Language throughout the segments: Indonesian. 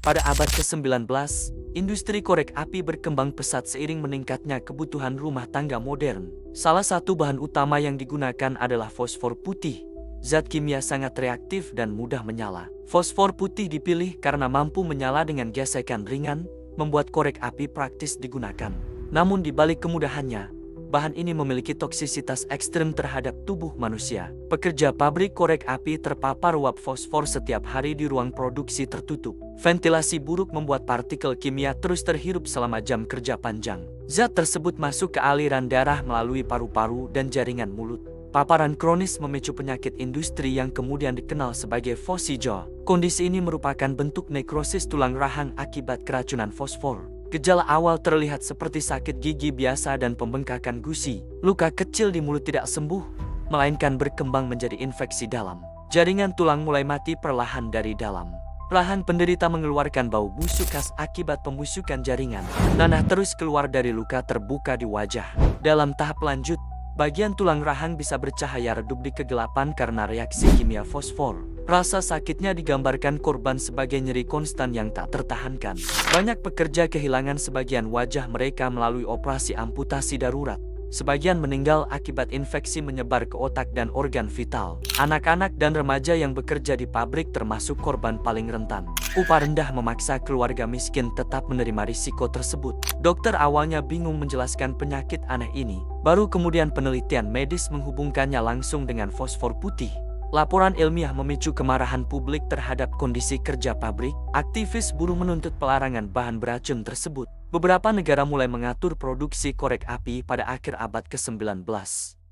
Pada abad ke-19, industri korek api berkembang pesat seiring meningkatnya kebutuhan rumah tangga modern. Salah satu bahan utama yang digunakan adalah fosfor putih. Zat kimia sangat reaktif dan mudah menyala. Fosfor putih dipilih karena mampu menyala dengan gesekan ringan, membuat korek api praktis digunakan. Namun di balik kemudahannya, bahan ini memiliki toksisitas ekstrem terhadap tubuh manusia. Pekerja pabrik korek api terpapar uap fosfor setiap hari di ruang produksi tertutup. Ventilasi buruk membuat partikel kimia terus terhirup selama jam kerja panjang. Zat tersebut masuk ke aliran darah melalui paru-paru dan jaringan mulut. Paparan kronis memicu penyakit industri yang kemudian dikenal sebagai Fossi-Jaw. Kondisi ini merupakan bentuk nekrosis tulang rahang akibat keracunan fosfor. Gejala awal terlihat seperti sakit gigi biasa dan pembengkakan gusi. Luka kecil di mulut tidak sembuh, melainkan berkembang menjadi infeksi dalam. Jaringan tulang mulai mati perlahan dari dalam. Perlahan penderita mengeluarkan bau busuk khas akibat pembusukan jaringan. Nanah terus keluar dari luka terbuka di wajah. Dalam tahap lanjut, bagian tulang rahang bisa bercahaya redup di kegelapan karena reaksi kimia fosfor. Rasa sakitnya digambarkan korban sebagai nyeri konstan yang tak tertahankan. Banyak pekerja kehilangan sebagian wajah mereka melalui operasi amputasi darurat. Sebagian meninggal akibat infeksi menyebar ke otak dan organ vital. Anak-anak dan remaja yang bekerja di pabrik termasuk korban paling rentan. Upah rendah memaksa keluarga miskin tetap menerima risiko tersebut. Dokter awalnya bingung menjelaskan penyakit aneh ini. Baru kemudian penelitian medis menghubungkannya langsung dengan fosfor putih. Laporan ilmiah memicu kemarahan publik terhadap kondisi kerja pabrik. Aktivis buruh menuntut pelarangan bahan beracun tersebut. Beberapa negara mulai mengatur produksi korek api pada akhir abad ke-19.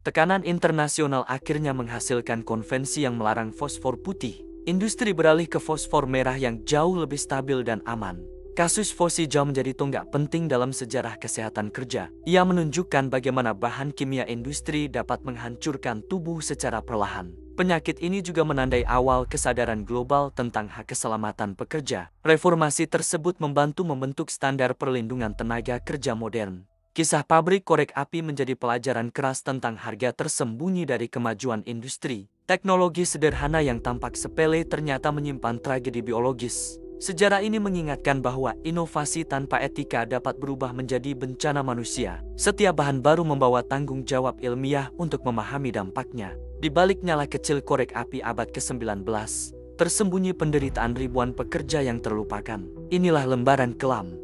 Tekanan internasional akhirnya menghasilkan konvensi yang melarang fosfor putih. Industri beralih ke fosfor merah yang jauh lebih stabil dan aman. Kasus Fossi-Jaw menjadi tonggak penting dalam sejarah kesehatan kerja. Ia menunjukkan bagaimana bahan kimia industri dapat menghancurkan tubuh secara perlahan. Penyakit ini juga menandai awal kesadaran global tentang hak keselamatan pekerja. Reformasi tersebut membantu membentuk standar perlindungan tenaga kerja modern. Kisah pabrik korek api menjadi pelajaran keras tentang harga tersembunyi dari kemajuan industri. Teknologi sederhana yang tampak sepele ternyata menyimpan tragedi biologis. Sejarah ini mengingatkan bahwa inovasi tanpa etika dapat berubah menjadi bencana manusia. Setiap bahan baru membawa tanggung jawab ilmiah untuk memahami dampaknya. Di balik nyala kecil korek api abad ke-19, tersembunyi penderitaan ribuan pekerja yang terlupakan. Inilah lembaran kelam.